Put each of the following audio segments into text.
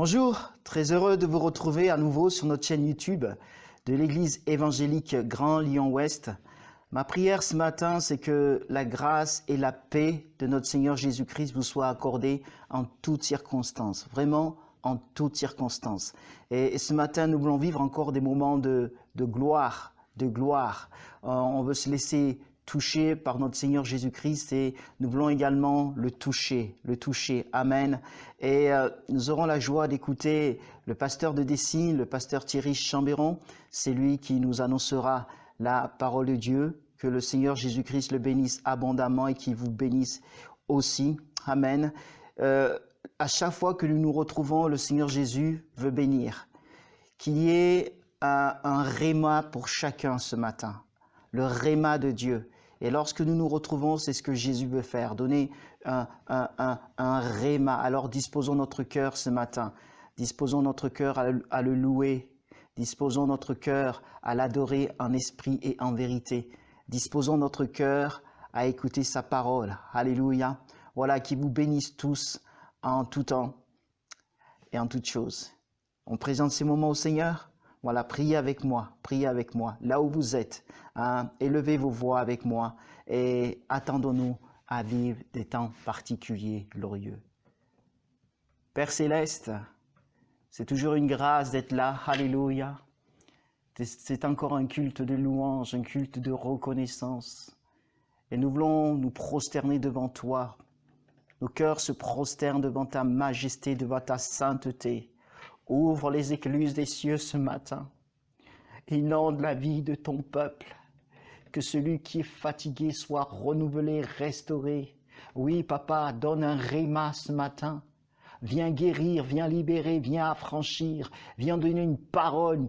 Bonjour, très heureux de vous retrouver à nouveau sur notre chaîne YouTube de l'Église évangélique Grand Lyon-Ouest. Ma prière ce matin, c'est que la grâce et la paix de notre Seigneur Jésus-Christ vous soient accordées en toutes circonstances, vraiment en toutes circonstances. Et ce matin, nous voulons vivre encore des moments de gloire, On veut se laisser toucher par notre Seigneur Jésus-Christ et nous voulons également le toucher. Amen. Et nous aurons la joie d'écouter le pasteur de Dessines, le pasteur Thierry Chambéron. C'est lui qui nous annoncera la parole de Dieu. Que le Seigneur Jésus-Christ le bénisse abondamment et qu'il vous bénisse aussi. Amen. À chaque fois que nous nous retrouvons, le Seigneur Jésus veut bénir. Qu'il y ait un réma pour chacun ce matin. Le réma de Dieu. Et lorsque nous nous retrouvons, c'est ce que Jésus veut faire, donner un réma. Alors disposons notre cœur ce matin, disposons notre cœur à le louer, disposons notre cœur à l'adorer en esprit et en vérité. Disposons notre cœur à écouter sa parole. Alléluia. Voilà, qu'il vous bénisse tous en tout temps et en toutes choses. On présente ces moments au Seigneur. Voilà, priez avec moi, là où vous êtes. Élevez vos voix avec moi et attendons-nous à vivre des temps particuliers, glorieux. Père Céleste, c'est toujours une grâce d'être là, alléluia. C'est encore un culte de louange, un culte de reconnaissance. Et nous voulons nous prosterner devant toi. Nos cœurs se prosternent devant ta majesté, devant ta sainteté. Ouvre les écluses des cieux ce matin. Inonde la vie de ton peuple. Que celui qui est fatigué soit renouvelé, restauré. Oui, papa, donne un réma ce matin. Viens guérir, viens libérer, viens affranchir. Viens donner une parole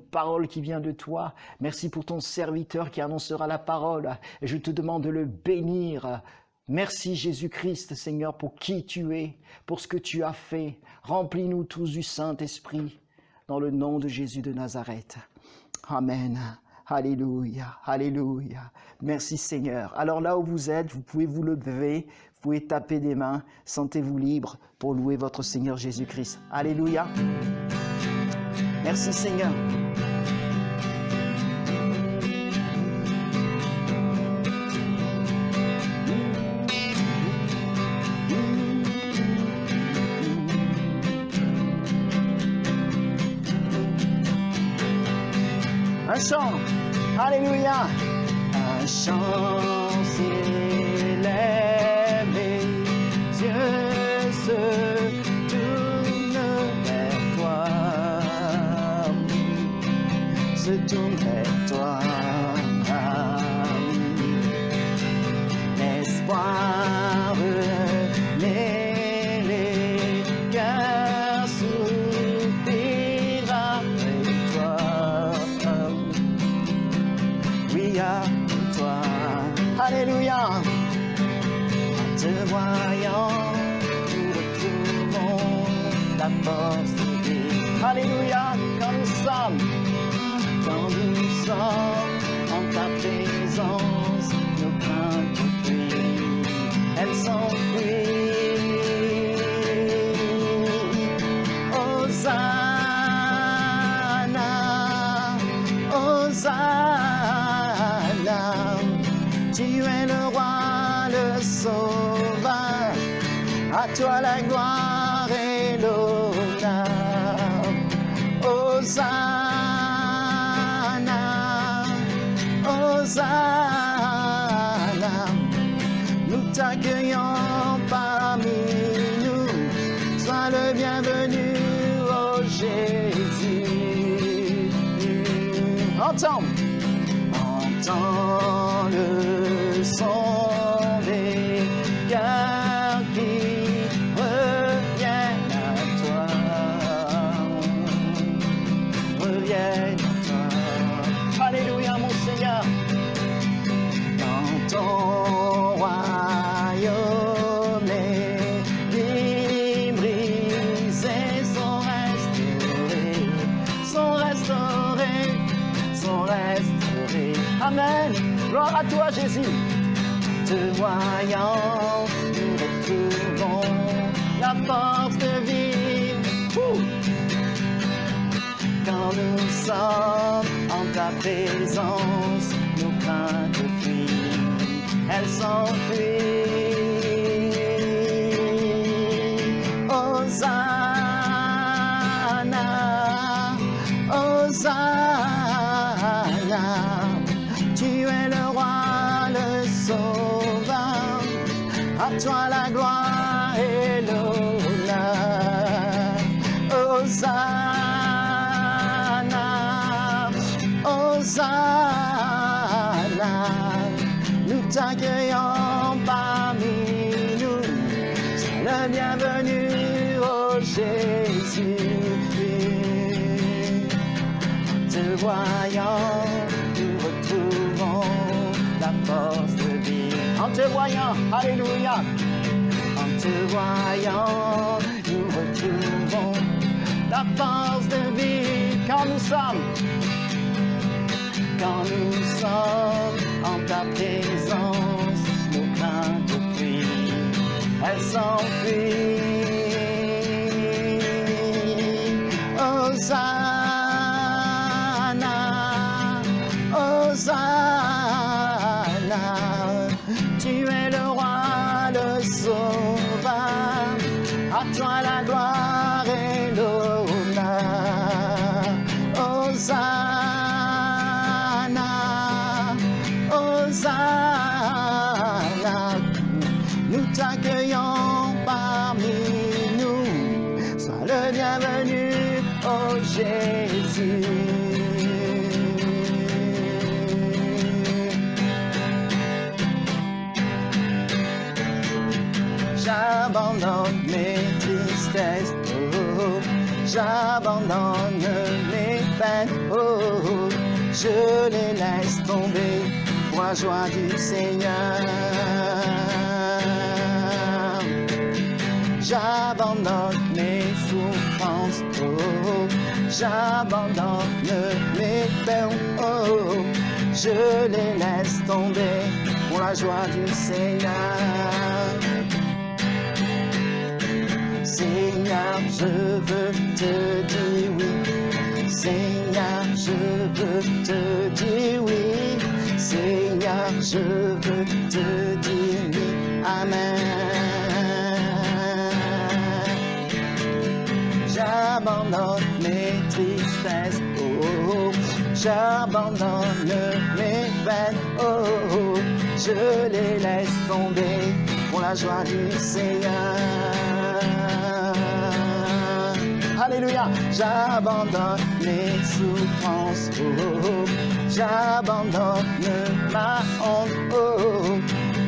qui vient de toi. Merci pour ton serviteur qui annoncera la parole. Et je te demande de le bénir. Merci Jésus-Christ, Seigneur, pour qui tu es, pour ce que tu as fait. Remplis-nous tous du Saint-Esprit, dans le nom de Jésus de Nazareth. Amen. Alléluia, alléluia. Merci Seigneur. Alors là où vous êtes, vous pouvez vous lever, vous pouvez taper des mains, sentez-vous libre pour louer votre Seigneur Jésus-Christ. Alléluia. Merci Seigneur. Un chant, alléluia, un chant s'élève, les yeux se tournent vers toi, l'espoir renaît, les cœurs soupirent après toi. À toi, alléluia. En te voyant, nous retrouvons la force de vie. Alléluia, quand nous sommes en ta présence, nos craintes fuient, elles s'enfuient. Hosanna, Hosanna. Tu es le roi, le sauveur, à toi la gloire et l'honneur. Hosanna, Hosanna, nous t'accueillons parmi nous, sois le bienvenu, ô Jésus. Entends le son des cœurs qui reviennent à toi, Alléluia mon Seigneur. Dans ton royaume, les vies brisées sont restaurées. Amen. Gloire à toi, Jésus. Te voyant, nous retrouvons la force de vivre. Quand nous sommes en ta présence, nos craintes fuient, elles s'enfuient. Hosanna, Hosanna, tu es le roi, le sauveur, à toi la gloire et l'honneur. Hosanna, Hosanna, nous t'accueillons parmi nous, sois le bienvenu, oh Jésus. En te voyant, nous retrouvons la force de vivre. En te voyant, alléluia. En te voyant, nous retrouvons la force de vivre. Quand nous sommes en ta présence, nos craintes fuient, elles s'enfuient. Hosanna, Hosanna, tu es le roi, le sauveur, à toi la gloire et l'honneur. Hosanna, Hosanna, nous t'accueillons parmi nous, sois le bienvenu, oh Jésus. J'abandonne mes tristesses, oh, j'abandonne mes peines, oh, je les laisse tomber pour la joie du Seigneur. J'abandonne mes souffrances, oh, j'abandonne mes peines, oh, je les laisse tomber pour la joie du Seigneur. Seigneur, je veux te dire oui. Seigneur, je veux te dire oui. Seigneur, je veux te dire oui. Amen. J'abandonne mes tristesses, oh, j'abandonne mes peines, oh, je les laisse tomber pour la joie du Seigneur. Alléluia, j'abandonne mes souffrances, oh, j'abandonne ma honte, oh,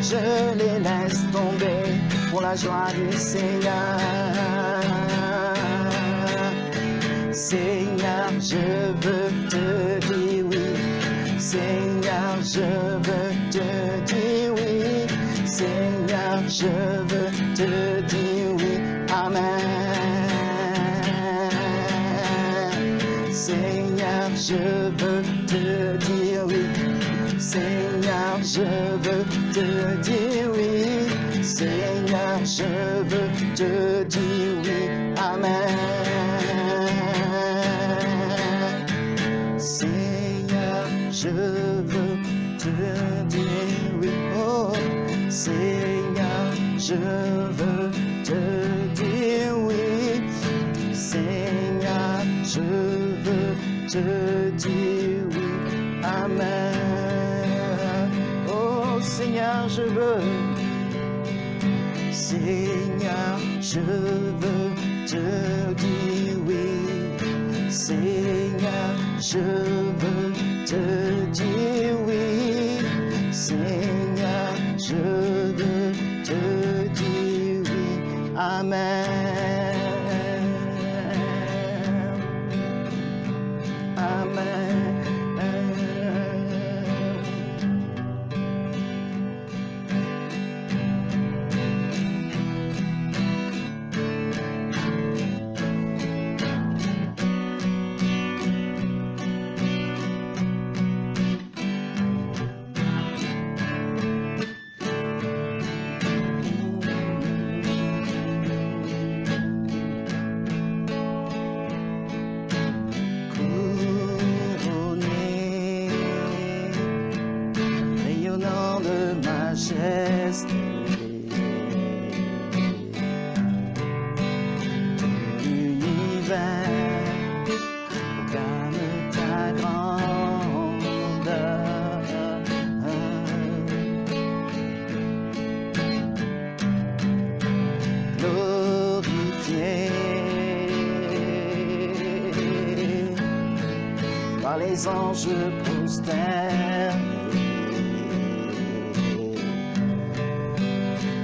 je les laisse tomber pour la joie du Seigneur. Seigneur, je veux te dire oui. Seigneur, je veux te dire oui. Seigneur, je veux te dire oui. Amen. Seigneur, je veux te dire oui. Seigneur, je veux te dire oui. Seigneur, je veux te dire oui. Amen. Seigneur, je veux te dire oui. Oh, Seigneur, je veux te dire oui. Seigneur, je veux te dire oui. Amen. Oh, Seigneur, je veux. Seigneur, je veux te dire oui. Seigneur, je veux te dire oui. Seigneur, je veux te dire oui. Amen. Amen. grande majesté. Les anges prosternés,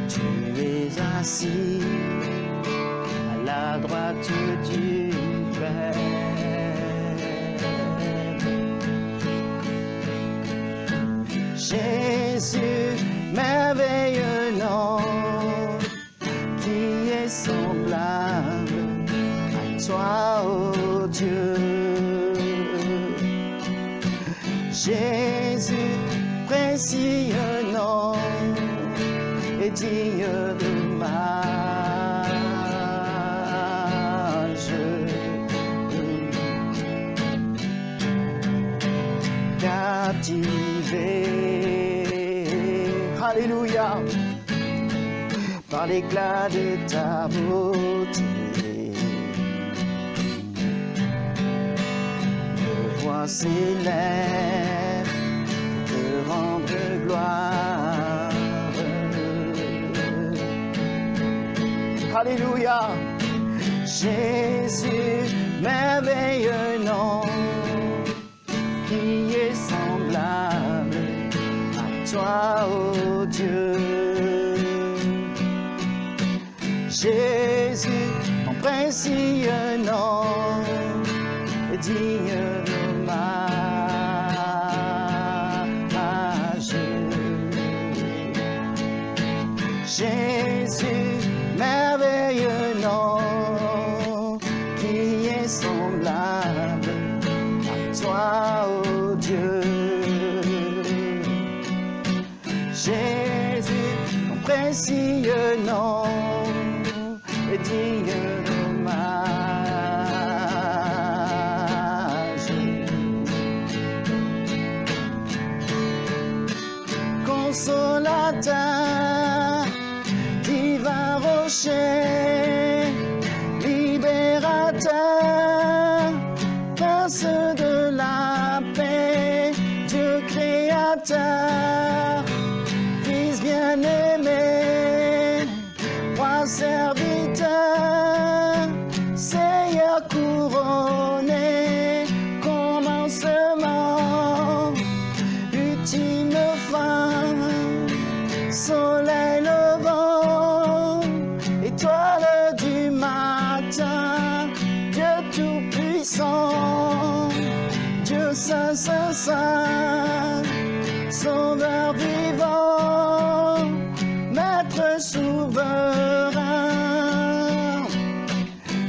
tu es assis à la droite du Père. Jésus, merveilleux nom, qui est semblable à toi, ô Dieu. Jésus, précieux nom, et digne de captivé, alléluia, par l'éclat de ta beauté. Voix s'élève te rendre gloire. Alléluia, Jésus, merveilleux nom, qui est semblable à toi, ô Dieu. Jésus, ton précieux nom, est digne de Jésus, merveilleux nom, qui est semblable à toi, ô Dieu. Jésus, ton précieux nom, est digne de consolateur, divin rocher, libérateur, prince de la paix, Dieu créateur, Fils bien-aimé, roi serviteur, Seigneur couronné, commencement, ultime fin, soleil levant, étoile du matin, Dieu tout-puissant, Dieu saint, saint, saint, sauveur vivant, maître souverain.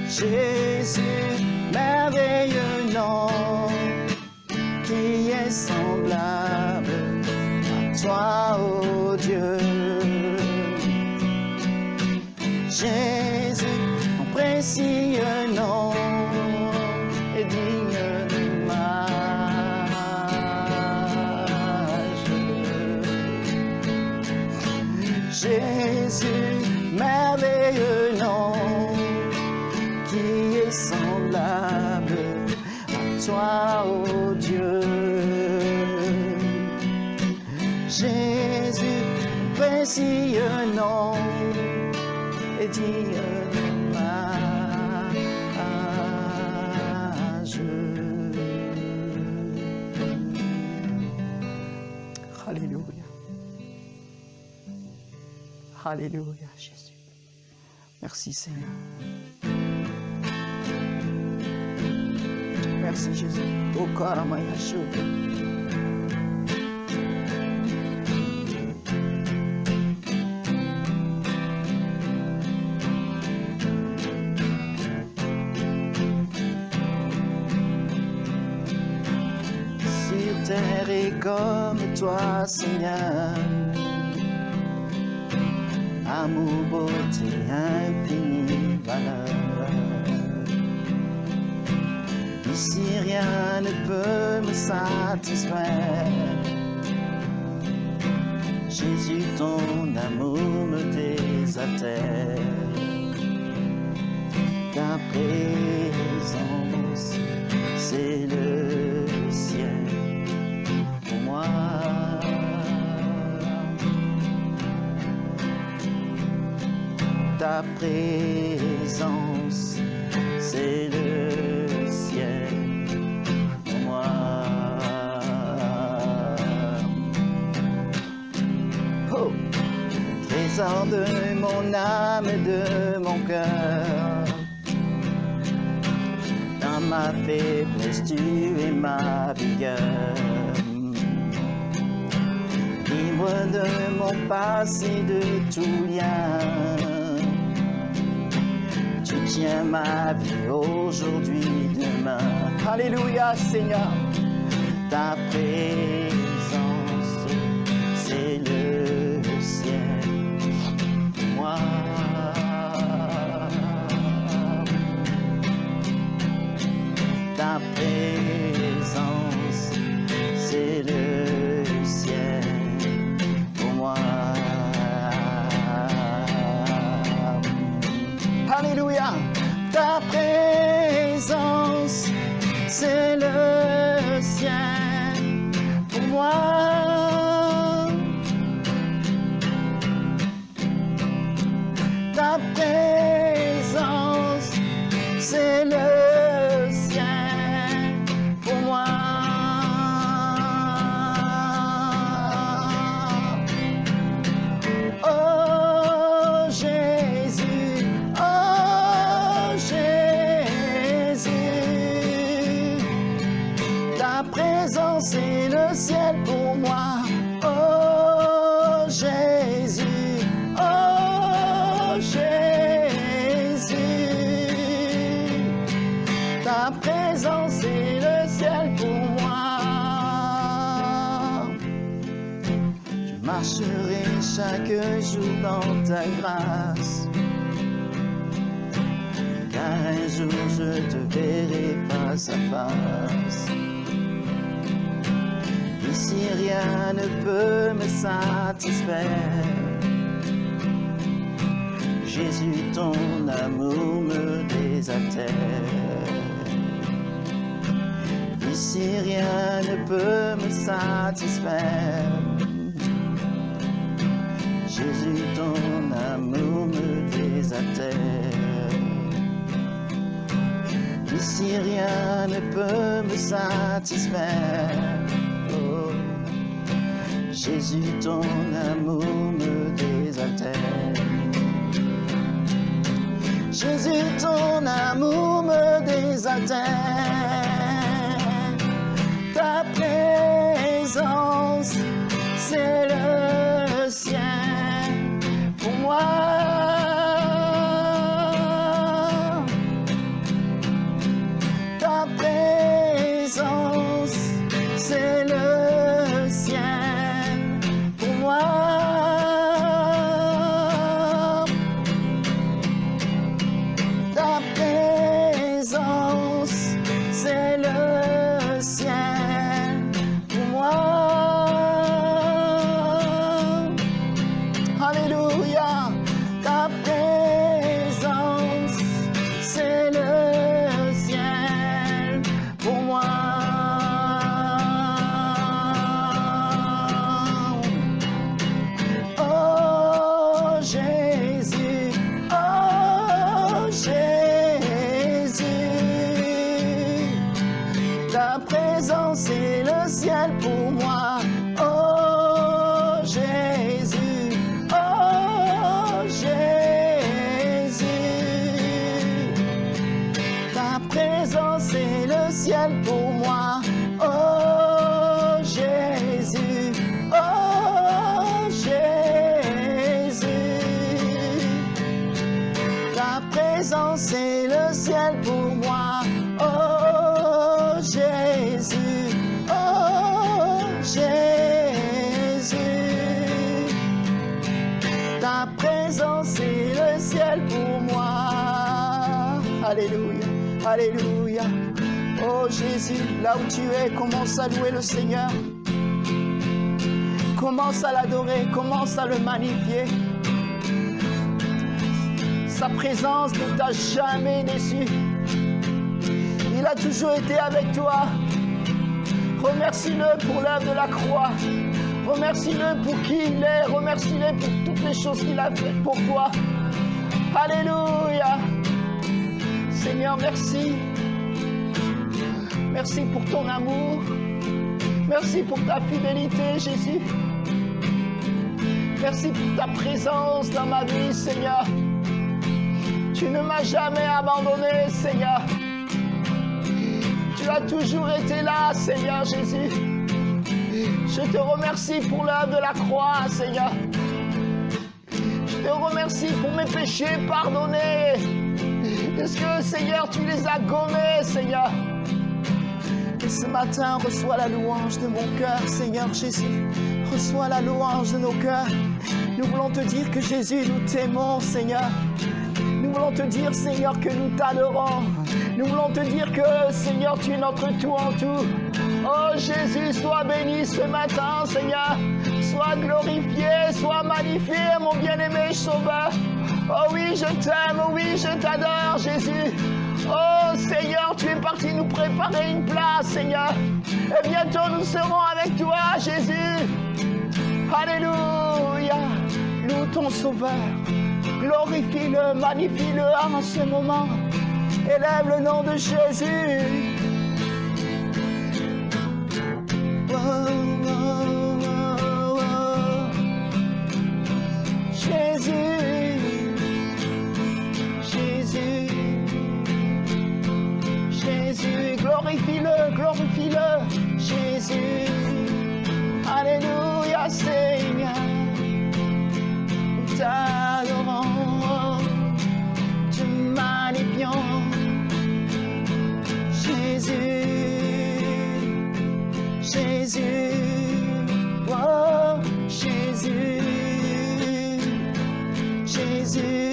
Jésus, merveilleux nom, qui est semblable à toi, ô Dieu. Jésus, ton précieux nom, est digne de Jésus, merveilleux nom, qui est semblable à toi, ô Dieu. Jésus, précieux nom, est digne de Alléluia. Alléluia, Jésus. Merci, Seigneur. Merci, Jésus. Au Karamaya Shouka. Sur terre et comme toi, Seigneur, amour, beauté, infinie valeur. Ici rien ne peut me satisfaire. Jésus, ton amour me désaltère. Ta présence, c'est le ciel pour moi. Ta présence, c'est le ciel pour moi. Oh, trésor de mon âme et de mon cœur, dans ma faiblesse, tu es ma vigueur. Libre de mon passé, de tout lien, tu tiens ma vie aujourd'hui, demain. Alléluia, Seigneur. Ta présence, c'est le ciel pour moi. Ta présence, c'est le ciel pour moi. Alléluia. Ta présence, c'est le ciel pour moi. Ta présence, c'est le ciel pour moi. Oh Jésus, oh Jésus, ta présence est le ciel pour moi. Oh Jésus, oh Jésus, ta présence est le ciel pour moi. Je marcherai chaque jour dans ta grâce, car un jour je te verrai face à face. Ici rien ne peut me satisfaire. Jésus, ton amour me désaltère. Ici rien ne peut me satisfaire. Jésus, ton amour me désaltère. Ici rien ne peut me satisfaire. Oh. Jésus, ton amour me désaltère. Jésus, ton amour me désaltère. Ta présence, c'est le ciel pour moi. Ta présence, c'est le ciel pour moi. Ta présence, c'est le ciel pour moi. Alléluia. Ta présence, c'est le ciel pour moi. Oh Jésus, oh Jésus, ta présence est le ciel pour moi. Oh Jésus, oh Jésus, ta présence est le ciel pour moi. Oh Jésus, oh Jésus, ta présence est le ciel pour moi. Oh Jésus, oh Jésus, ta présence est le ciel pour moi. Alléluia, alléluia. Oh Jésus, là où tu es, commence à louer le Seigneur. Commence à l'adorer, commence à le magnifier. Sa présence ne t'a jamais déçu. Il a toujours été avec toi. Remercie-le pour l'œuvre de la croix. Remercie-le pour qui il est. Remercie-le pour toutes les choses qu'il a faites pour toi. Alléluia. Seigneur, merci. Merci pour ton amour. Merci pour ta fidélité, Jésus. Merci pour ta présence dans ma vie, Seigneur. Tu ne m'as jamais abandonné, Seigneur. Tu as toujours été là, Seigneur Jésus. Je te remercie pour l'œuvre de la croix, Seigneur. Je te remercie pour mes péchés pardonnés. Est-ce que, Seigneur, tu les as gommés, Seigneur? Et ce matin, reçois la louange de mon cœur, Seigneur Jésus. Reçois la louange de nos cœurs. Nous voulons te dire que Jésus, nous t'aimons, Seigneur. Nous voulons te dire, Seigneur, que nous t'adorons. Nous voulons te dire que, Seigneur, tu es notre tout en tout. Oh Jésus, sois béni ce matin, Seigneur. Sois glorifié, sois magnifié, mon bien-aimé Sauveur. Oh oui, je t'aime, oh oui, je t'adore, Jésus. Oh Seigneur, tu es parti nous préparer une place, Seigneur. Et bientôt nous serons avec toi, Jésus. Alléluia. Loue ton Sauveur. Glorifie-le, magnifie-le en ce moment. Élève le nom de Jésus. Oh, oh, oh, oh. Jésus, Jésus, Jésus, glorifie-le, glorifie-le, Jésus. Alléluia, Seigneur. Nous t'adorons, te magnifions, Jésus, Jésus, oh Jésus, Jésus.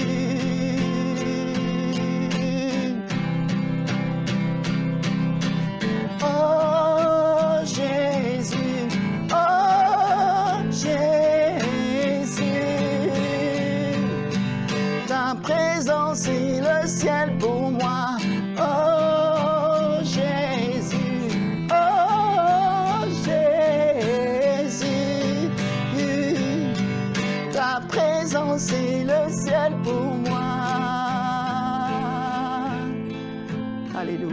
Oh Jésus, oh Jésus, ta présence est le ciel pour moi. Oh Jésus, oh Jésus, ta présence est le ciel pour moi. Alléluia.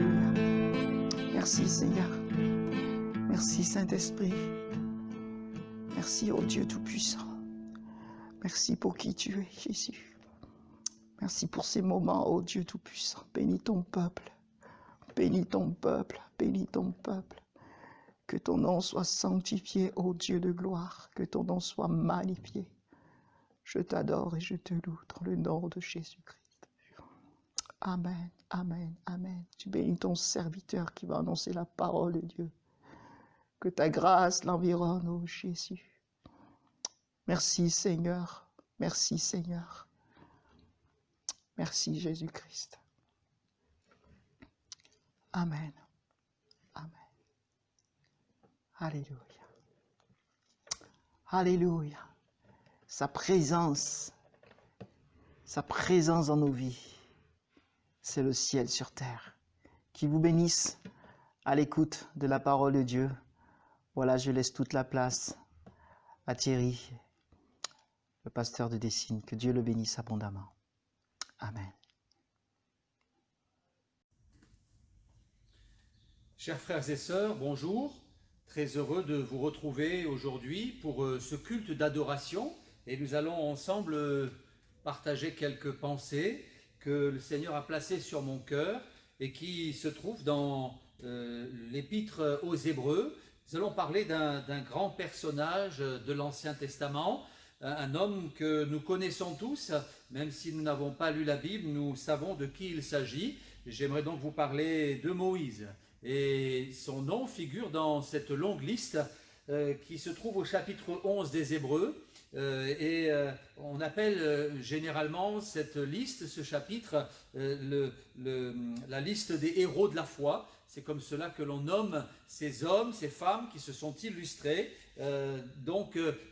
Merci Seigneur. Merci Saint-Esprit. Merci ô Dieu Tout-Puissant. Merci pour qui tu es, Jésus. Merci pour ces moments, ô Dieu Tout-Puissant. Bénis ton peuple. Bénis ton peuple. Bénis ton peuple. Que ton nom soit sanctifié, ô Dieu de gloire. Que ton nom soit magnifié. Je t'adore et je te loue dans le nom de Jésus-Christ. Amen, amen, amen. Tu bénis ton serviteur qui va annoncer la parole de Dieu. Que ta grâce l'environne, ô Jésus. Merci Seigneur, merci Seigneur. Merci Jésus-Christ. Amen, amen. Alléluia. Alléluia. Sa présence dans nos vies, c'est le ciel sur terre. Qui vous bénisse à l'écoute de la parole de Dieu. Voilà, je laisse toute la place à Thierry, le pasteur de Dessines. Que Dieu le bénisse abondamment. Amen. Chers frères et sœurs, bonjour. Très heureux de vous retrouver aujourd'hui pour ce culte d'adoration. Et nous allons ensemble partager quelques pensées que le Seigneur a placées sur mon cœur et qui se trouvent dans l'épître aux Hébreux. Nous allons parler d'un grand personnage de l'Ancien Testament, un homme que nous connaissons tous, même si nous n'avons pas lu la Bible, nous savons de qui il s'agit. J'aimerais donc vous parler de Moïse. Et son nom figure dans cette longue liste qui se trouve au chapitre 11 des Hébreux. On appelle généralement cette liste, ce chapitre, la liste des héros de la foi. C'est comme cela que l'on nomme ces hommes, ces femmes qui se sont illustrés,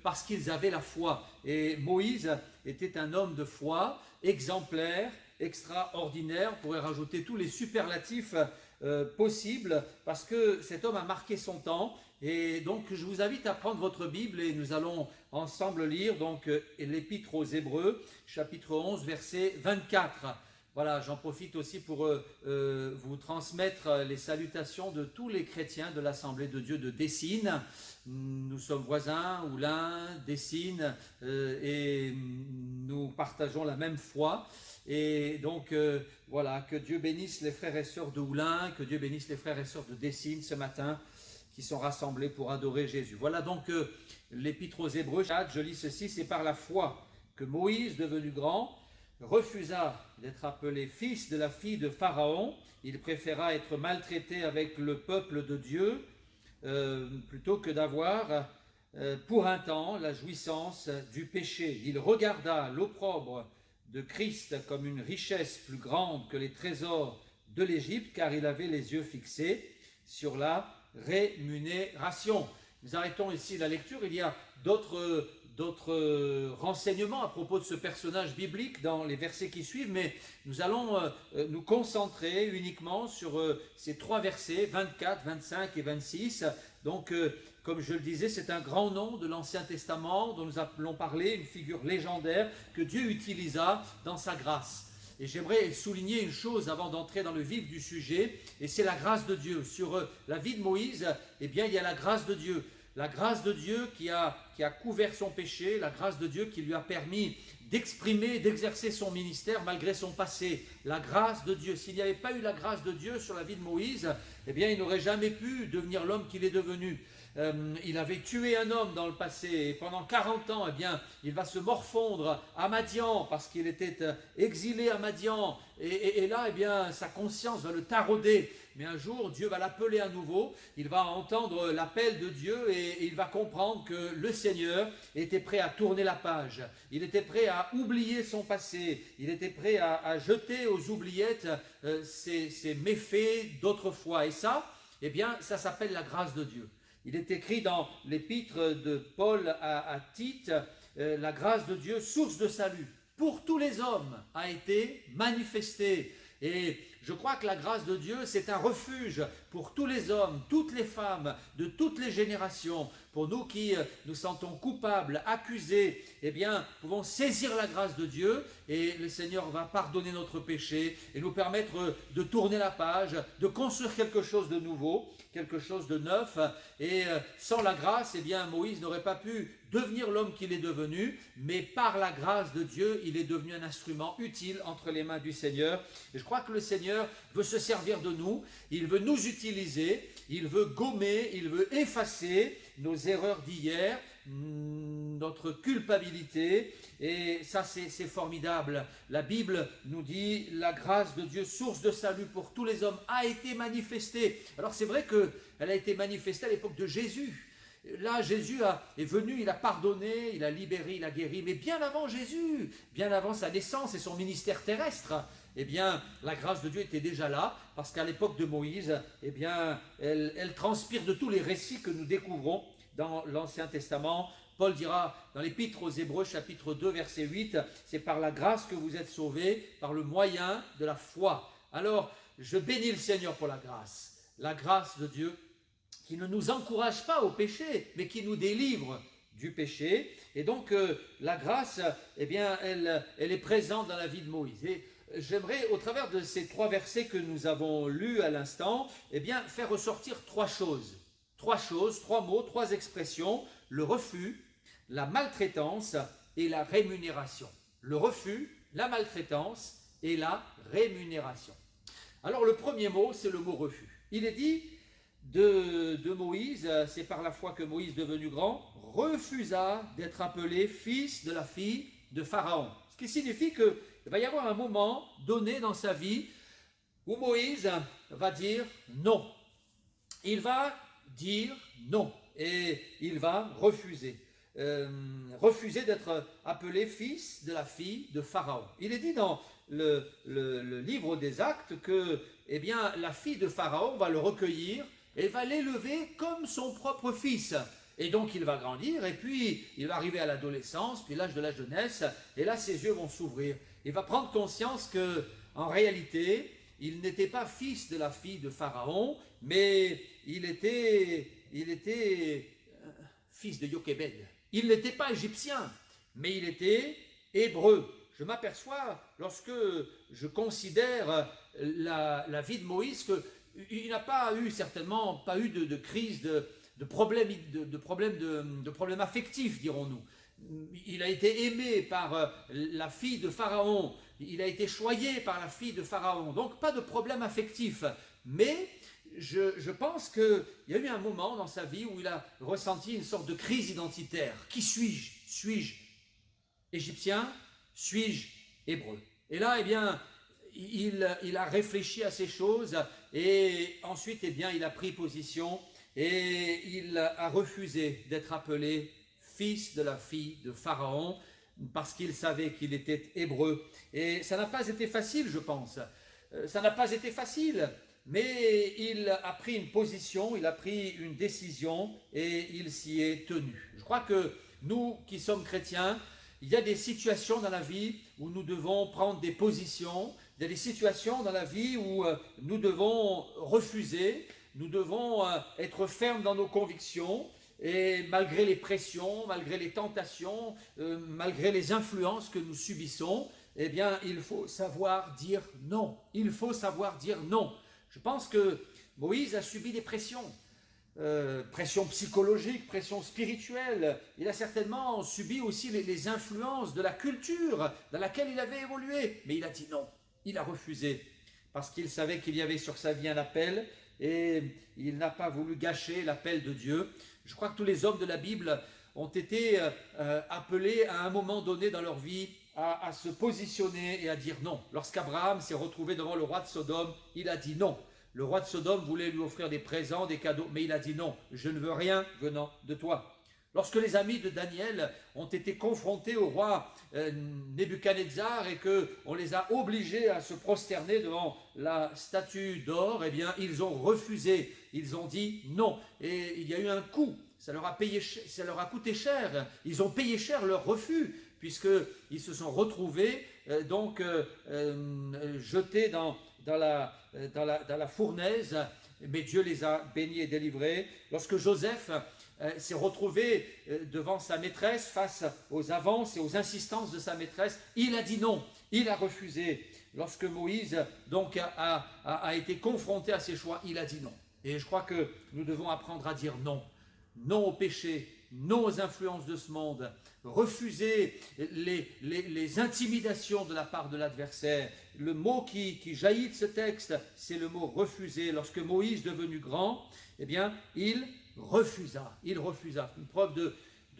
parce qu'ils avaient la foi. Et Moïse était un homme de foi, exemplaire, extraordinaire, on pourrait rajouter tous les superlatifs possibles, parce que cet homme a marqué son temps. Et donc je vous invite à prendre votre Bible et nous allons ensemble lire l'Épître aux Hébreux, chapitre 11, verset 24. Voilà, j'en profite aussi pour vous transmettre les salutations de tous les chrétiens de l'Assemblée de Dieu de Dessines. Nous sommes voisins, Oulin, Dessines, et nous partageons la même foi. Et donc, voilà, que Dieu bénisse les frères et sœurs de Oulin, que Dieu bénisse les frères et sœurs de Dessines ce matin, qui sont rassemblés pour adorer Jésus. Voilà donc l'Épître aux Hébreux, je lis ceci, c'est par la foi que Moïse, devenu grand, refusa d'être appelé fils de la fille de Pharaon. Il préféra être maltraité avec le peuple de Dieu plutôt que d'avoir pour un temps la jouissance du péché. Il regarda l'opprobre de Christ comme une richesse plus grande que les trésors de l'Égypte, car il avait les yeux fixés sur la rémunération. Nous arrêtons ici la lecture. Il y a d'autres renseignements à propos de ce personnage biblique dans les versets qui suivent, mais nous allons nous concentrer uniquement sur ces trois versets, 24, 25 et 26. Donc, comme je le disais, c'est un grand nom de l'Ancien Testament dont nous allons parler, une figure légendaire que Dieu utilisa dans sa grâce. Et j'aimerais souligner une chose avant d'entrer dans le vif du sujet, et c'est la grâce de Dieu. Sur la vie de Moïse, eh bien, il y a la grâce de Dieu. La grâce de Dieu qui a couvert son péché, la grâce de Dieu qui lui a permis d'exprimer, d'exercer son ministère malgré son passé. La grâce de Dieu. S'il n'y avait pas eu la grâce de Dieu sur la vie de Moïse, eh bien, il n'aurait jamais pu devenir l'homme qu'il est devenu. Il avait tué un homme dans le passé et pendant 40 ans, eh bien, il va se morfondre à Madian parce qu'il était exilé à Madian et là, eh bien, sa conscience va le tarauder. Mais un jour, Dieu va l'appeler à nouveau, il va entendre l'appel de Dieu et il va comprendre que le Seigneur était prêt à tourner la page. Il était prêt à oublier son passé, il était prêt à jeter aux oubliettes ses méfaits d'autrefois. Et ça, eh bien, ça s'appelle la grâce de Dieu. Il est écrit dans l'épître de Paul à Tite, la grâce de Dieu, source de salut, pour tous les hommes, a été manifestée. Et je crois que la grâce de Dieu, c'est un refuge pour tous les hommes, toutes les femmes, de toutes les générations. Pour nous qui nous sentons coupables, accusés, eh bien, pouvons saisir la grâce de Dieu et le Seigneur va pardonner notre péché et nous permettre de tourner la page, de construire quelque chose de nouveau, quelque chose de neuf. Et sans la grâce, eh bien, Moïse n'aurait pas pu devenir l'homme qu'il est devenu, mais par la grâce de Dieu, il est devenu un instrument utile entre les mains du Seigneur. Et je crois que le Seigneur veut se servir de nous, il veut nous utiliser, il veut gommer, il veut effacer nos erreurs d'hier, notre culpabilité, et ça c'est formidable. La Bible nous dit la grâce de Dieu, source de salut pour tous les hommes, a été manifestée. Alors c'est vrai qu'elle a été manifestée à l'époque de Jésus. Là, Jésus est venu, il a pardonné, il a libéré, il a guéri, mais bien avant Jésus, bien avant sa naissance et son ministère terrestre, eh bien, la grâce de Dieu était déjà là, parce qu'à l'époque de Moïse, eh bien, elle transpire de tous les récits que nous découvrons dans l'Ancien Testament. Paul dira dans l'Épître aux Hébreux, chapitre 2, verset 8, « C'est par la grâce que vous êtes sauvés, par le moyen de la foi. » Alors, je bénis le Seigneur pour la grâce de Dieu, qui ne nous encourage pas au péché, mais qui nous délivre du péché. Et donc, la grâce, eh bien, elle est présente dans la vie de Moïse. Et j'aimerais, au travers de ces trois versets que nous avons lus à l'instant, eh bien, faire ressortir trois choses, trois mots, trois expressions: le refus, la maltraitance et la rémunération. Le refus, la maltraitance et la rémunération. Alors, le premier mot, c'est le mot refus. Il est dit de Moïse, c'est par la foi que Moïse, devenu grand, refusa d'être appelé fils de la fille de Pharaon. Ce qui signifie qu'il va y avoir un moment donné dans sa vie où Moïse va dire non. Il va dire non et il va refuser. refusé d'être appelé fils de la fille de Pharaon. Il est dit dans le livre des Actes que eh bien, la fille de Pharaon va le recueillir et va l'élever comme son propre fils. Et donc il va grandir, et puis il va arriver à l'adolescence, puis l'âge de la jeunesse, et là ses yeux vont s'ouvrir. Il va prendre conscience que, en réalité, il n'était pas fils de la fille de Pharaon, mais il était fils de Jochebed. Il n'était pas égyptien, mais il était hébreu. Je m'aperçois, lorsque je considère la vie de Moïse, qu'il n'a pas eu, certainement, pas eu de crise, de problèmes affectifs, dirons-nous. Il a été aimé par la fille de Pharaon, il a été choyé par la fille de Pharaon, donc pas de problème affectif. Mais je pense qu'il y a eu un moment dans sa vie où il a ressenti une sorte de crise identitaire. Qui suis-je? Suis-je égyptien? Suis-je hébreu? Et là, eh bien, il a réfléchi à ces choses et ensuite, eh bien, il a pris position et il a refusé d'être appelé fils de la fille de Pharaon parce qu'il savait qu'il était hébreu. Et ça n'a pas été facile, je pense. Ça n'a pas été facile, mais il a pris une position, il a pris une décision et il s'y est tenu. Je crois que nous qui sommes chrétiens, il y a des situations dans la vie où nous devons prendre des positions, il y a des situations dans la vie où nous devons refuser, nous devons être fermes dans nos convictions et malgré les pressions, malgré les tentations, malgré les influences que nous subissons, eh bien il faut savoir dire non. Il faut savoir dire non. Je pense que Moïse a subi des pressions. Pression psychologique, pression spirituelle. Il a certainement subi aussi les influences de la culture dans laquelle il avait évolué. Mais il a dit non, il a refusé parce qu'il savait qu'il y avait sur sa vie un appel et il n'a pas voulu gâcher l'appel de Dieu. Je crois que tous les hommes de la Bible ont été appelés à un moment donné dans leur vie à se positionner et à dire non. Lorsqu'Abraham s'est retrouvé devant le roi de Sodome, il a dit non. Le roi de Sodome voulait lui offrir des présents, des cadeaux, mais il a dit non, je ne veux rien venant de toi. Lorsque les amis de Daniel ont été confrontés au roi Nebuchadnezzar et qu'on les a obligés à se prosterner devant la statue d'or, eh bien ils ont refusé, ils ont dit non. Et il y a eu un coût, ça leur a coûté cher, ils ont payé cher leur refus, puisqu'ils se sont retrouvés jetés dans la fournaise, mais Dieu les a bénis et délivrés. Lorsque Joseph s'est retrouvé devant sa maîtresse face aux avances et aux insistances de sa maîtresse, il a dit non, il a refusé. Lorsque Moïse donc a été confronté à ses choix, il a dit non. Et je crois que nous devons apprendre à dire non. Non au péché, non aux influences de ce monde, refuser les intimidations de la part de l'adversaire. Le mot qui jaillit de ce texte, c'est le mot refuser. Lorsque Moïse, devenu grand, eh bien, il refusa. Une preuve de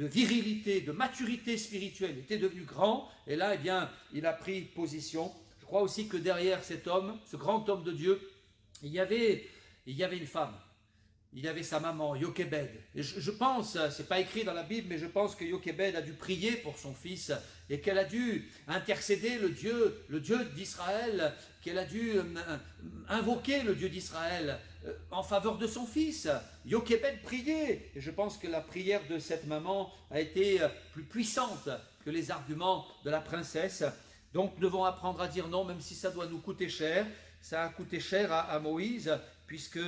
virilité, de maturité spirituelle. Il était devenu grand, et là, eh bien, il a pris position. Je crois aussi que derrière cet homme, ce grand homme de Dieu, il y avait une femme. Il y avait sa maman, Jochebed. Et je pense, c'est pas écrit dans la Bible, mais je pense que Jochebed a dû prier pour son fils et qu'elle a dû intercéder le Dieu d'Israël, qu'elle a dû invoquer le Dieu d'Israël en faveur de son fils. Jochebed priait. Et je pense que la prière de cette maman a été plus puissante que les arguments de la princesse. Donc nous devons apprendre à dire non, même si ça doit nous coûter cher. Ça a coûté cher à Moïse, puisque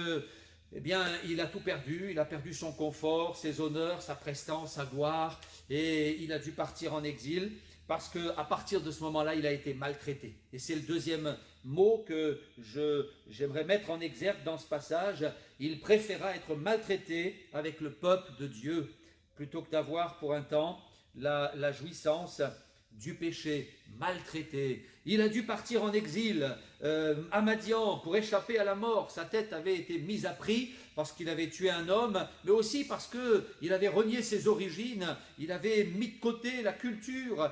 eh bien, il a tout perdu, il a perdu son confort, ses honneurs, sa prestance, sa gloire, et il a dû partir en exil, parce qu'à partir de ce moment-là, il a été maltraité. Et c'est le deuxième mot que j'aimerais mettre en exergue dans ce passage. Il préféra être maltraité avec le peuple de Dieu, plutôt que d'avoir pour un temps la jouissance du péché, maltraité. Il a dû partir en exil à Madian pour échapper à la mort. Sa tête avait été mise à prix parce qu'il avait tué un homme, mais aussi parce qu'il avait renié ses origines, il avait mis de côté la culture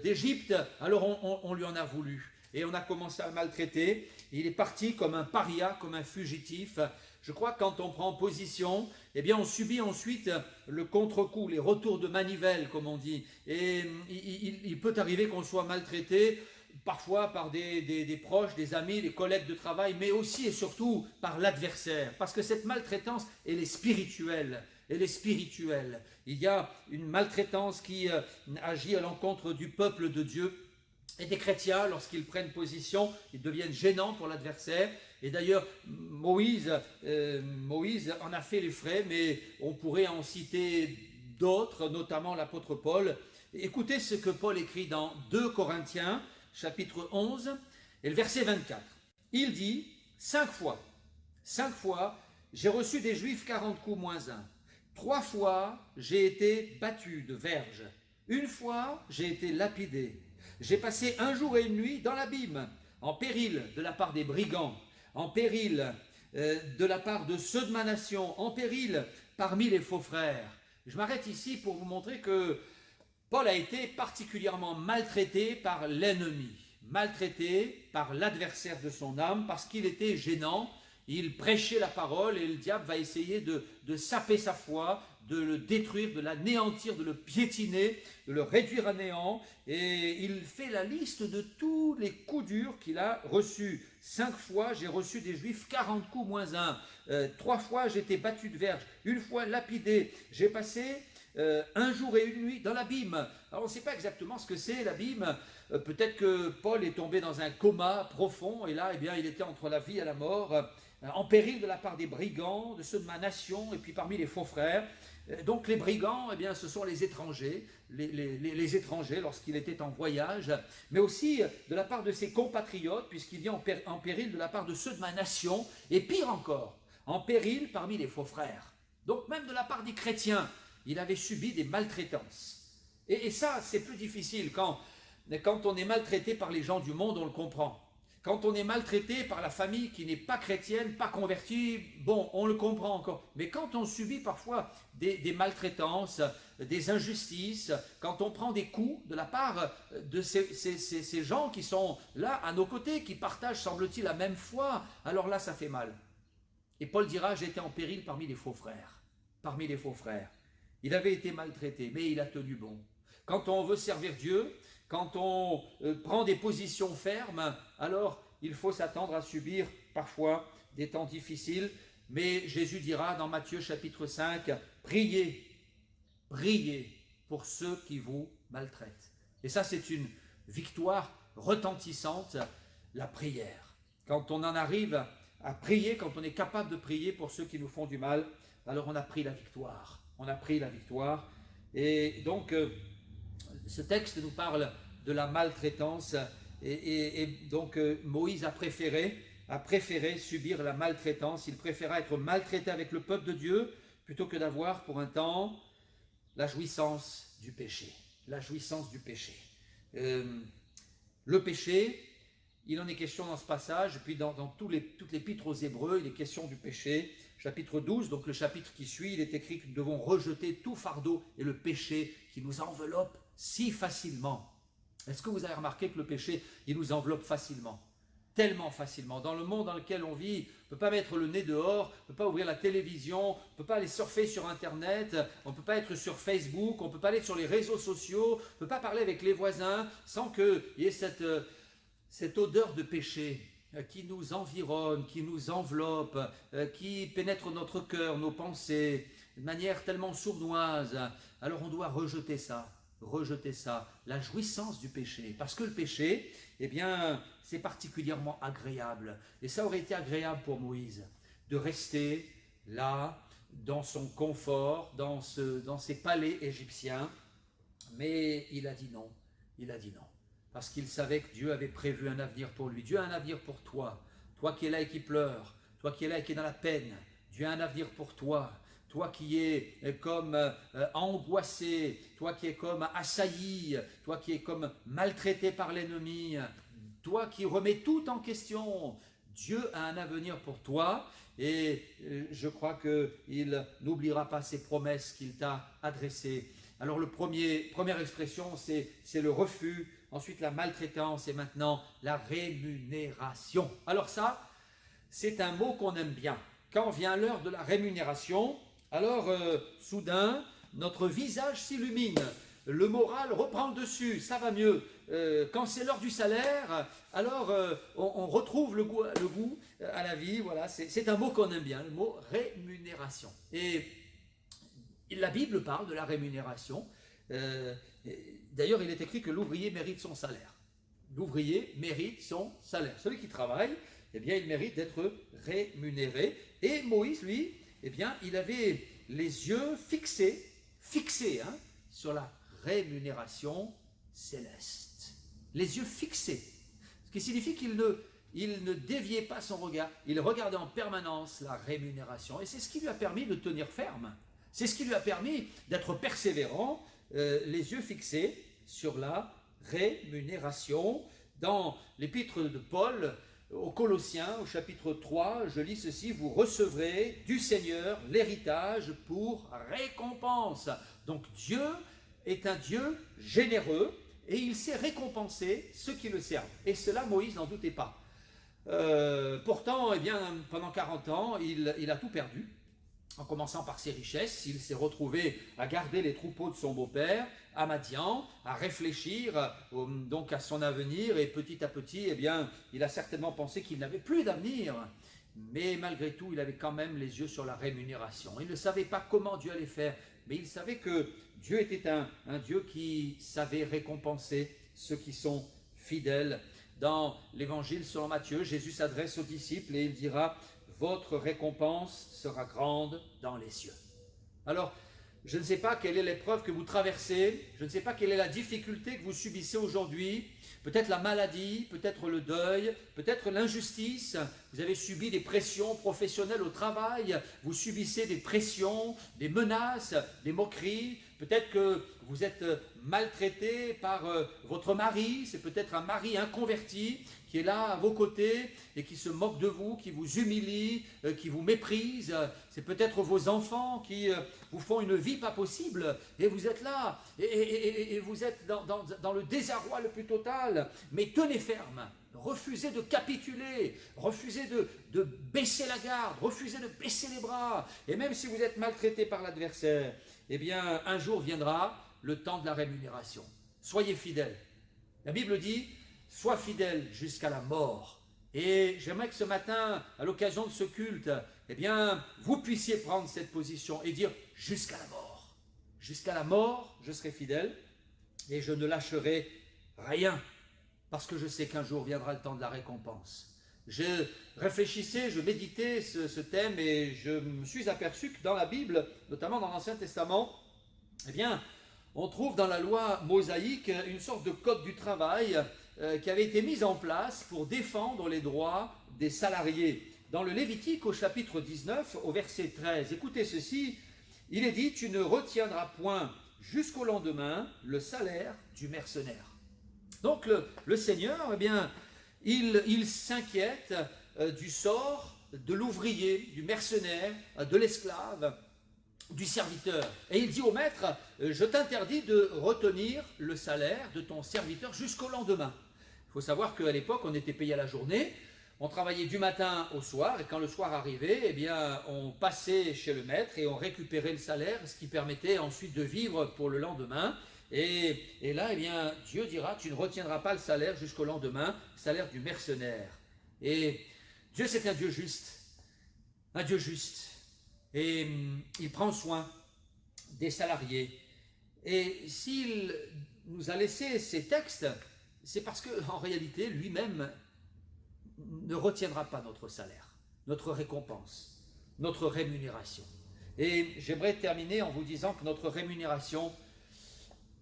d'Égypte, alors on lui en a voulu. Et on a commencé à le maltraiter. Il est parti comme un paria, comme un fugitif, Je crois que quand on prend position, eh bien on subit ensuite le contre-coup, les retours de manivelle, comme on dit. Et il peut arriver qu'on soit maltraité, parfois par des proches, des amis, des collègues de travail, mais aussi et surtout par l'adversaire. Parce que cette maltraitance, elle est spirituelle. Elle est spirituelle. Il y a une maltraitance qui agit à l'encontre du peuple de Dieu. Et des chrétiens, lorsqu'ils prennent position, ils deviennent gênants pour l'adversaire. Et d'ailleurs, Moïse en a fait les frais, mais on pourrait en citer d'autres, notamment l'apôtre Paul. Écoutez ce que Paul écrit dans 2 Corinthiens, chapitre 11, et le verset 24. Il dit, 5 fois, j'ai reçu des Juifs 40 coups moins 1. 3 fois, j'ai été battu de verge. 1 fois, j'ai été lapidé. J'ai passé 1 jour et 1 nuit dans l'abîme, en péril de la part des brigands, en péril de la part de ceux de ma nation, en péril parmi les faux frères. Je m'arrête ici pour vous montrer que Paul a été particulièrement maltraité par l'ennemi, maltraité par l'adversaire de son âme, parce qu'il était gênant. Il prêchait la parole et le diable va essayer de saper sa foi, de le détruire, de l'anéantir, de le piétiner, de le réduire à néant. Et il fait la liste de tous les coups durs qu'il a reçus. 5 fois, j'ai reçu des Juifs 40 coups moins 1. 3 fois, j'ai été battu de verge. 1 fois, lapidé. J'ai passé 1 jour et 1 nuit dans l'abîme. Alors on ne sait pas exactement ce que c'est l'abîme. Peut-être que Paul est tombé dans un coma profond et là, eh bien, il était entre la vie et la mort, en péril de la part des brigands, de ceux de ma nation et puis parmi les faux frères. Donc les brigands, eh bien, ce sont les étrangers, les étrangers lorsqu'il était en voyage, mais aussi de la part de ses compatriotes, puisqu'il vient en péril de la part de ceux de ma nation, et pire encore, en péril parmi les faux frères. Donc même de la part des chrétiens, il avait subi des maltraitances. Et ça, c'est plus difficile quand on est maltraité par les gens du monde, on le comprend. Quand on est maltraité par la famille qui n'est pas chrétienne, pas convertie, bon, on le comprend encore. Mais quand on subit parfois des maltraitances, des injustices, quand on prend des coups de la part de ces gens qui sont là à nos côtés, qui partagent, semble-t-il, la même foi, alors là, ça fait mal. Et Paul dira, j'étais en péril parmi les faux frères. Parmi les faux frères. Il avait été maltraité, mais il a tenu bon. Quand on veut servir Dieu, quand on prend des positions fermes, alors il faut s'attendre à subir parfois des temps difficiles. Mais Jésus dira dans Matthieu chapitre 5, priez pour ceux qui vous maltraitent. Et ça, c'est une victoire retentissante, la prière. Quand on en arrive à prier, quand on est capable de prier pour ceux qui nous font du mal, alors on a pris la victoire. On a pris la victoire. Et donc, ce texte nous parle de la maltraitance. Et donc, Moïse a préféré subir la maltraitance. Il préféra être maltraité avec le peuple de Dieu plutôt que d'avoir pour un temps la jouissance du péché. La jouissance du péché. Le péché, il en est question dans ce passage, et puis dans toute l'épître aux Hébreux, il est question du péché. Chapitre 12, donc le chapitre qui suit, il est écrit que nous devons rejeter tout fardeau et le péché qui nous enveloppe si facilement. Est-ce que vous avez remarqué que le péché, il nous enveloppe facilement? Tellement facilement. Dans le monde dans lequel on vit, on ne peut pas mettre le nez dehors, on ne peut pas ouvrir la télévision, on ne peut pas aller surfer sur Internet, on ne peut pas être sur Facebook, on ne peut pas aller sur les réseaux sociaux, on ne peut pas parler avec les voisins sans qu'il y ait cette odeur de péché qui nous environne, qui nous enveloppe, qui pénètre notre cœur, nos pensées, de manière tellement sournoise. Alors on doit rejeter ça, la jouissance du péché. Parce que le péché, eh bien, c'est particulièrement agréable. Et ça aurait été agréable pour Moïse de rester là, dans son confort, dans ses palais égyptiens. Mais il a dit non, parce qu'il savait que Dieu avait prévu un avenir pour lui. Dieu a un avenir pour toi. Toi qui es là et qui pleure, toi qui es là et qui es dans la peine, Dieu a un avenir pour toi. Toi qui es comme angoissé, toi qui es comme assailli, toi qui es comme maltraité par l'ennemi, toi qui remets tout en question, Dieu a un avenir pour toi et je crois qu'il n'oubliera pas ses promesses qu'il t'a adressées. Alors première expression, c'est le refus, ensuite la maltraitance et maintenant la rémunération. Alors ça, c'est un mot qu'on aime bien. quand vient l'heure de la rémunération, alors soudain, notre visage s'illumine, le moral reprend le dessus, ça va mieux. Quand c'est l'heure du salaire, alors on retrouve le goût à la vie. Voilà, c'est un mot qu'on aime bien, le mot rémunération. Et la Bible parle de la rémunération. D'ailleurs, il est écrit que l'ouvrier mérite son salaire. L'ouvrier mérite son salaire. Celui qui travaille, eh bien, il mérite d'être rémunéré. Et Moïse, lui, eh bien, il avait les yeux fixés sur la rémunération céleste. Les yeux fixés. Ce qui signifie qu'il ne déviait pas son regard. Il regardait en permanence la rémunération. Et c'est ce qui lui a permis de tenir ferme. C'est ce qui lui a permis d'être persévérant, les yeux fixés sur la rémunération. Dans l'épître de Paul aux Colossiens, au chapitre 3, je lis ceci: vous recevrez du Seigneur l'héritage pour récompense. Donc Dieu est un Dieu généreux et il sait récompenser ceux qui le servent. Et cela, Moïse n'en doutait pas. Pourtant, eh bien, pendant 40 ans, il a tout perdu. En commençant par ses richesses, il s'est retrouvé à garder les troupeaux de son beau-père, à Madian, à réfléchir donc à son avenir, et petit à petit, eh bien, il a certainement pensé qu'il n'avait plus d'avenir. Mais malgré tout, il avait quand même les yeux sur la rémunération. Il ne savait pas comment Dieu allait faire, mais il savait que Dieu était un Dieu qui savait récompenser ceux qui sont fidèles. Dans l'évangile selon Matthieu, Jésus s'adresse aux disciples et il dira: votre récompense sera grande dans les cieux. Alors, je ne sais pas quelle est l'épreuve que vous traversez, je ne sais pas quelle est la difficulté que vous subissez aujourd'hui, peut-être la maladie, peut-être le deuil, peut-être l'injustice, vous avez subi des pressions professionnelles au travail, vous subissez des pressions, des menaces, des moqueries, peut-être que vous êtes maltraité par votre mari, c'est peut-être un mari inconverti qui est là à vos côtés et qui se moque de vous, qui vous humilie, qui vous méprise. C'est peut-être vos enfants qui vous font une vie pas possible et vous êtes là et vous êtes dans le désarroi le plus total. Mais tenez ferme, refusez de capituler, refusez de baisser la garde, refusez de baisser les bras. Et même si vous êtes maltraité par l'adversaire, eh bien un jour viendra le temps de la rémunération. Soyez fidèles. La Bible dit: sois fidèle jusqu'à la mort. Et j'aimerais que ce matin, à l'occasion de ce culte, eh bien, vous puissiez prendre cette position et dire: jusqu'à la mort. Jusqu'à la mort, je serai fidèle et je ne lâcherai rien, parce que je sais qu'un jour viendra le temps de la récompense. Je réfléchissais, je méditais ce thème et je me suis aperçu que dans la Bible, notamment dans l'Ancien Testament, eh bien, on trouve dans la loi mosaïque une sorte de code du travail qui avait été mise en place pour défendre les droits des salariés. Dans le Lévitique, au chapitre 19, au verset 13, écoutez ceci, il est dit: tu ne retiendras point jusqu'au lendemain le salaire du mercenaire. Donc le Seigneur, eh bien, il s'inquiète du sort de l'ouvrier, du mercenaire, de l'esclave, du serviteur. Et il dit au maître: je t'interdis de retenir le salaire de ton serviteur jusqu'au lendemain. Il faut savoir qu'à l'époque, on était payé à la journée, on travaillait du matin au soir, et quand le soir arrivait, eh bien, on passait chez le maître et on récupérait le salaire, ce qui permettait ensuite de vivre pour le lendemain. Et là, eh bien, Dieu dira: tu ne retiendras pas le salaire jusqu'au lendemain, salaire du mercenaire. Et Dieu, c'est un Dieu juste, un Dieu juste. Et il prend soin des salariés. Et s'il nous a laissé ces textes, c'est parce qu'en réalité, lui-même ne retiendra pas notre salaire, notre récompense, notre rémunération. Et j'aimerais terminer en vous disant que notre rémunération,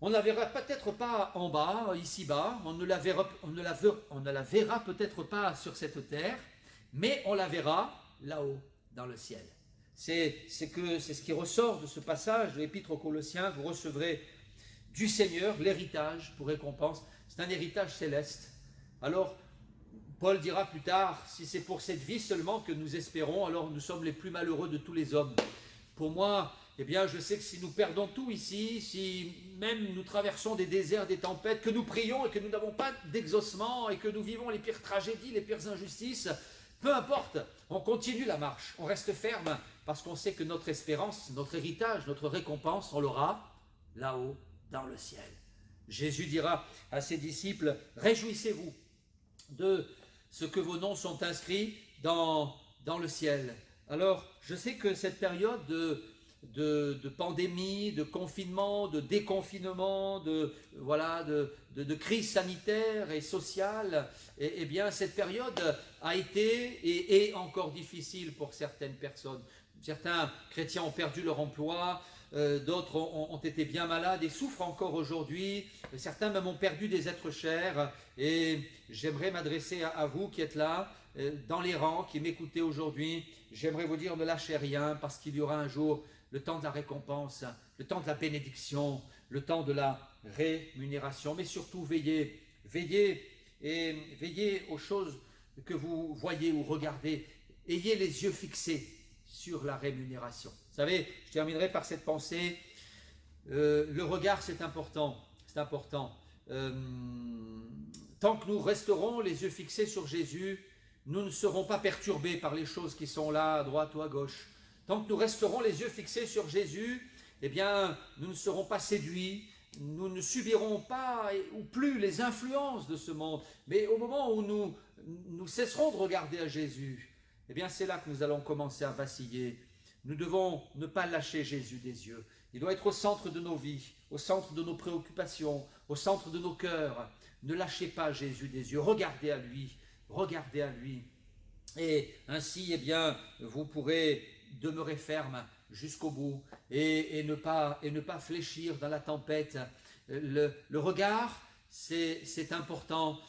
on ne la verra peut-être pas en bas, ici-bas, on ne la verra peut-être pas sur cette terre, mais on la verra là-haut, dans le ciel. C'est ce qui ressort de ce passage de l'Épître aux Colossiens: vous recevrez du Seigneur l'héritage pour récompense. C'est un héritage céleste. Alors, Paul dira plus tard: si c'est pour cette vie seulement que nous espérons, alors nous sommes les plus malheureux de tous les hommes. Pour moi, eh bien, je sais que si nous perdons tout ici, si même nous traversons des déserts, des tempêtes, que nous prions et que nous n'avons pas d'exaucement et que nous vivons les pires tragédies, les pires injustices, Peu importe, on continue la marche, on reste ferme parce qu'on sait que notre espérance, notre héritage, notre récompense, on l'aura là-haut dans le ciel. Jésus dira à ses disciples, réjouissez-vous de ce que vos noms sont inscrits dans le ciel. Alors, je sais que cette période de pandémie, de confinement, de déconfinement, de crise sanitaire et sociale, eh bien, cette période a été et est encore difficile pour certaines personnes. Certains chrétiens ont perdu leur emploi, d'autres ont été bien malades et souffrent encore aujourd'hui. Certains même ont perdu des êtres chers. Et j'aimerais m'adresser à vous qui êtes là, dans les rangs, qui m'écoutez aujourd'hui. J'aimerais vous dire, ne lâchez rien, parce qu'il y aura un jour le temps de la récompense, le temps de la bénédiction, le temps de la rémunération. Mais surtout, veillez aux choses que vous voyez ou regardez. Ayez les yeux fixés sur la rémunération. Vous savez, je terminerai par cette pensée. Le regard, c'est important. C'est important. Tant que nous resterons les yeux fixés sur Jésus, nous ne serons pas perturbés par les choses qui sont là, à droite ou à gauche. Tant que nous resterons les yeux fixés sur Jésus, eh bien, nous ne serons pas séduits, nous ne subirons pas ou plus les influences de ce monde. Mais au moment où nous cesserons de regarder à Jésus, eh bien, c'est là que nous allons commencer à vaciller. Nous devons ne pas lâcher Jésus des yeux. Il doit être au centre de nos vies, au centre de nos préoccupations, au centre de nos cœurs. Ne lâchez pas Jésus des yeux, regardez à lui, regardez à lui. Et ainsi, eh bien, vous pourrez demeurer ferme jusqu'au bout et ne pas fléchir dans la tempête. Le regard, c'est important.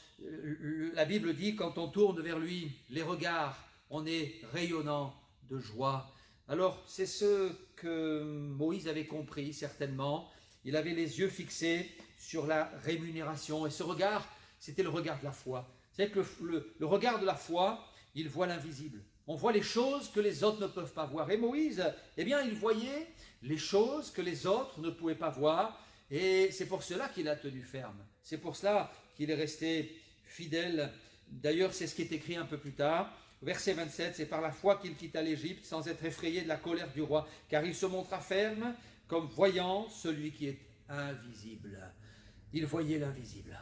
La Bible dit, quand on tourne vers lui, les regards, on est rayonnant de joie. Alors, c'est ce que Moïse avait compris, certainement. Il avait les yeux fixés sur la rémunération. Et ce regard, c'était le regard de la foi. C'est que le regard de la foi, il voit l'invisible. On voit les choses que les autres ne peuvent pas voir. Et Moïse, eh bien, il voyait les choses que les autres ne pouvaient pas voir. Et c'est pour cela qu'il a tenu ferme. C'est pour cela qu'il est resté fidèle. D'ailleurs, c'est ce qui est écrit un peu plus tard. Verset 27, c'est par la foi qu'il quitta l'Égypte sans être effrayé de la colère du roi, car il se montra ferme comme voyant celui qui est invisible. Il voyait l'invisible.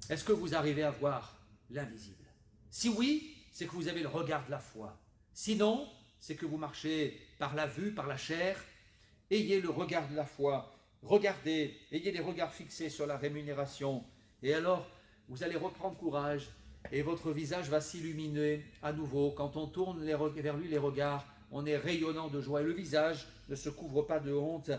Est-ce que vous arrivez à voir l'invisible? Si oui, c'est que vous avez le regard de la foi. Sinon, c'est que vous marchez par la vue, par la chair. Ayez le regard de la foi. Regardez, ayez les regards fixés sur la rémunération. Et alors, vous allez reprendre courage et votre visage va s'illuminer à nouveau. Quand on tourne vers lui les regards, on est rayonnant de joie. Et le visage ne se couvre pas de honte,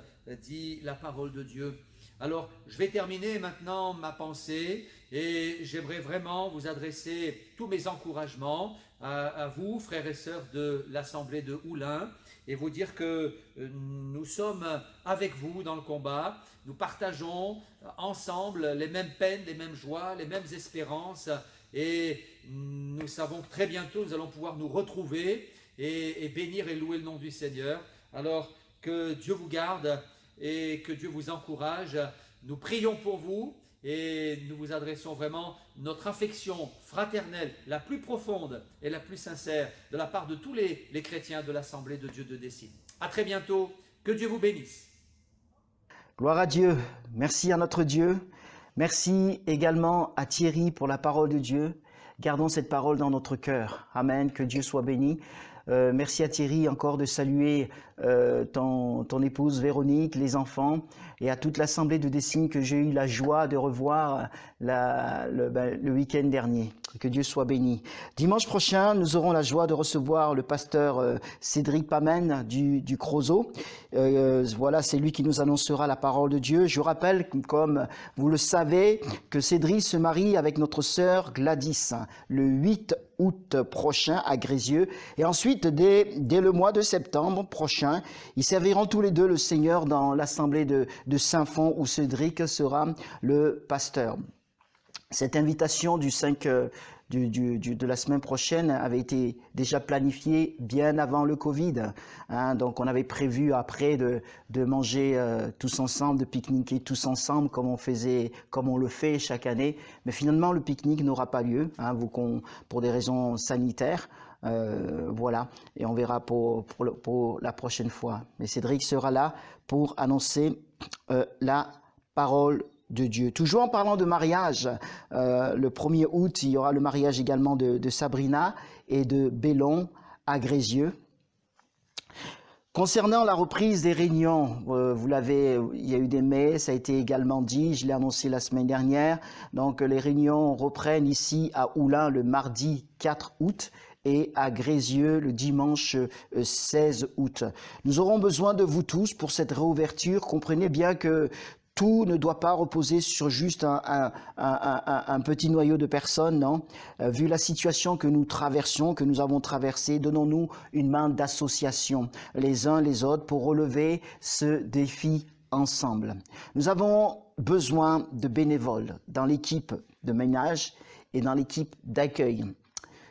dit la parole de Dieu. Alors, je vais terminer maintenant ma pensée et j'aimerais vraiment vous adresser tous mes encouragements à vous, frères et sœurs de l'Assemblée de Oulin, et vous dire que nous sommes avec vous dans le combat. Nous partageons ensemble les mêmes peines, les mêmes joies, les mêmes espérances, et nous savons que très bientôt nous allons pouvoir nous retrouver et bénir et louer le nom du Seigneur. Alors, que Dieu vous garde et que Dieu vous encourage. Nous prions pour vous et nous vous adressons vraiment notre affection fraternelle, la plus profonde et la plus sincère de la part de tous les chrétiens de l'Assemblée de Dieu de Dessines. À très bientôt, que Dieu vous bénisse. Gloire à Dieu, merci à notre Dieu. Merci également à Thierry pour la parole de Dieu. Gardons cette parole dans notre cœur. Amen, que Dieu soit béni. Merci à Thierry encore de saluer ton épouse Véronique, les enfants et à toute l'Assemblée de Dessines que j'ai eu la joie de revoir le week-end dernier. Que Dieu soit béni. Dimanche prochain, nous aurons la joie de recevoir le pasteur Cédric Pamen du Creusot. Voilà, c'est lui qui nous annoncera la parole de Dieu. Je rappelle, comme vous le savez, que Cédric se marie avec notre sœur Gladys le 8 août prochain à Grézieux. Et ensuite, dès le mois de septembre prochain, ils serviront tous les deux le Seigneur dans l'Assemblée de Saint-Fond où Cédric sera le pasteur. Cette invitation du 5 de la semaine prochaine avait été déjà planifiée bien avant le Covid. Hein, donc on avait prévu après de manger tous ensemble, de pique-niquer tous ensemble comme on le fait chaque année. Mais finalement le pique-nique n'aura pas lieu, hein, pour des raisons sanitaires. Voilà, et on verra pour la prochaine fois. Mais Cédric sera là pour annoncer la parole de Dieu. Toujours en parlant de mariage, le 1er août, il y aura le mariage également de Sabrina et de Bellon à Grézieux. Concernant la reprise des réunions, il y a eu des mails, ça a été également dit, je l'ai annoncé la semaine dernière. Donc les réunions reprennent ici à Oulin le mardi 4 août et à Grézieux le dimanche 16 août. Nous aurons besoin de vous tous pour cette réouverture. Comprenez bien que tout ne doit pas reposer sur juste un petit noyau de personnes, non. Vu la situation que nous traversons, que nous avons traversée, donnons-nous une main d'association, les uns les autres, pour relever ce défi ensemble. Nous avons besoin de bénévoles dans l'équipe de ménage et dans l'équipe d'accueil.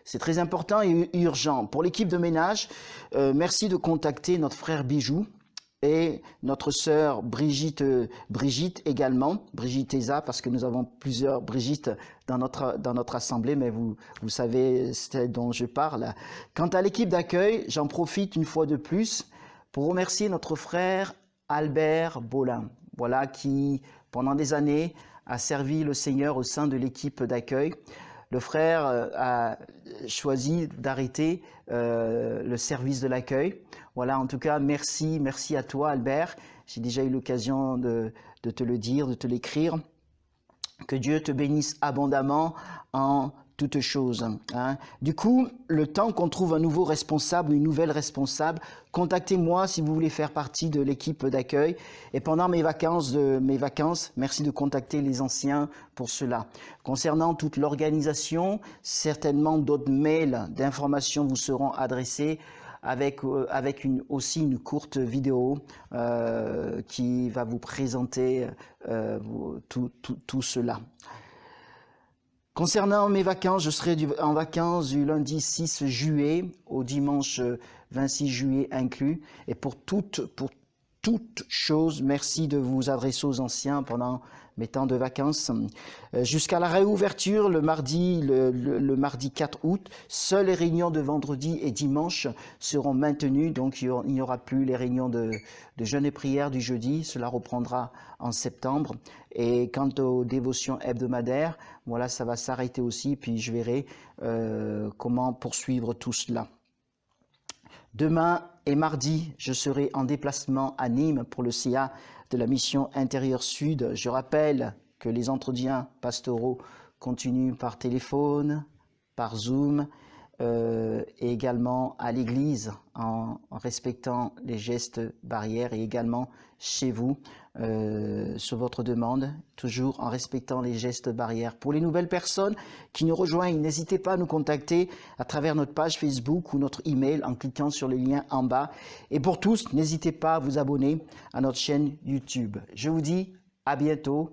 C'est très important et urgent. Pour l'équipe de ménage, merci de contacter notre frère Bijou et notre sœur Brigitte également, Brigitte Eza, parce que nous avons plusieurs Brigitte dans notre assemblée, mais vous savez ce dont je parle. Quant à l'équipe d'accueil, j'en profite une fois de plus pour remercier notre frère Albert Bolin, voilà, qui pendant des années a servi le Seigneur au sein de l'équipe d'accueil. Le frère a choisi d'arrêter le service de l'accueil. Voilà, en tout cas, merci à toi Albert. J'ai déjà eu l'occasion de te le dire, de te l'écrire. Que Dieu te bénisse abondamment en toutes choses. Hein. Du coup, le temps qu'on trouve un nouveau responsable ou une nouvelle responsable, contactez-moi si vous voulez faire partie de l'équipe d'accueil. Et pendant mes vacances, merci de contacter les anciens pour cela. Concernant toute l'organisation, certainement d'autres mails d'informations vous seront adressés avec aussi une courte vidéo qui va vous présenter tout cela. Concernant mes vacances, je serai en vacances du lundi 6 juillet au dimanche 26 juillet inclus. Et pour toute chose, merci de vous adresser aux anciens pendant mes temps de vacances. Jusqu'à la réouverture, le mardi 4 août, seules les réunions de vendredi et dimanche seront maintenues. Donc il n'y aura plus les réunions de jeûne et prière du jeudi. Cela reprendra en septembre. Et quant aux dévotions hebdomadaires, voilà, ça va s'arrêter aussi. Puis je verrai comment poursuivre tout cela. Demain et mardi, je serai en déplacement à Nîmes pour le CA de la mission Intérieur Sud. Je rappelle que les entretiens pastoraux continuent par téléphone, par Zoom et également à l'église en respectant les gestes barrières et également chez vous sur votre demande, toujours en respectant les gestes barrières. Pour les nouvelles personnes qui nous rejoignent, n'hésitez pas à nous contacter à travers notre page Facebook ou notre email en cliquant sur le lien en bas. Et pour tous, n'hésitez pas à vous abonner à notre chaîne YouTube. Je vous dis à bientôt.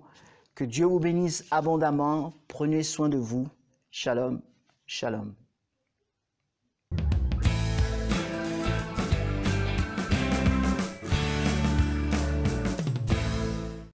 Que Dieu vous bénisse abondamment. Prenez soin de vous. Shalom, shalom.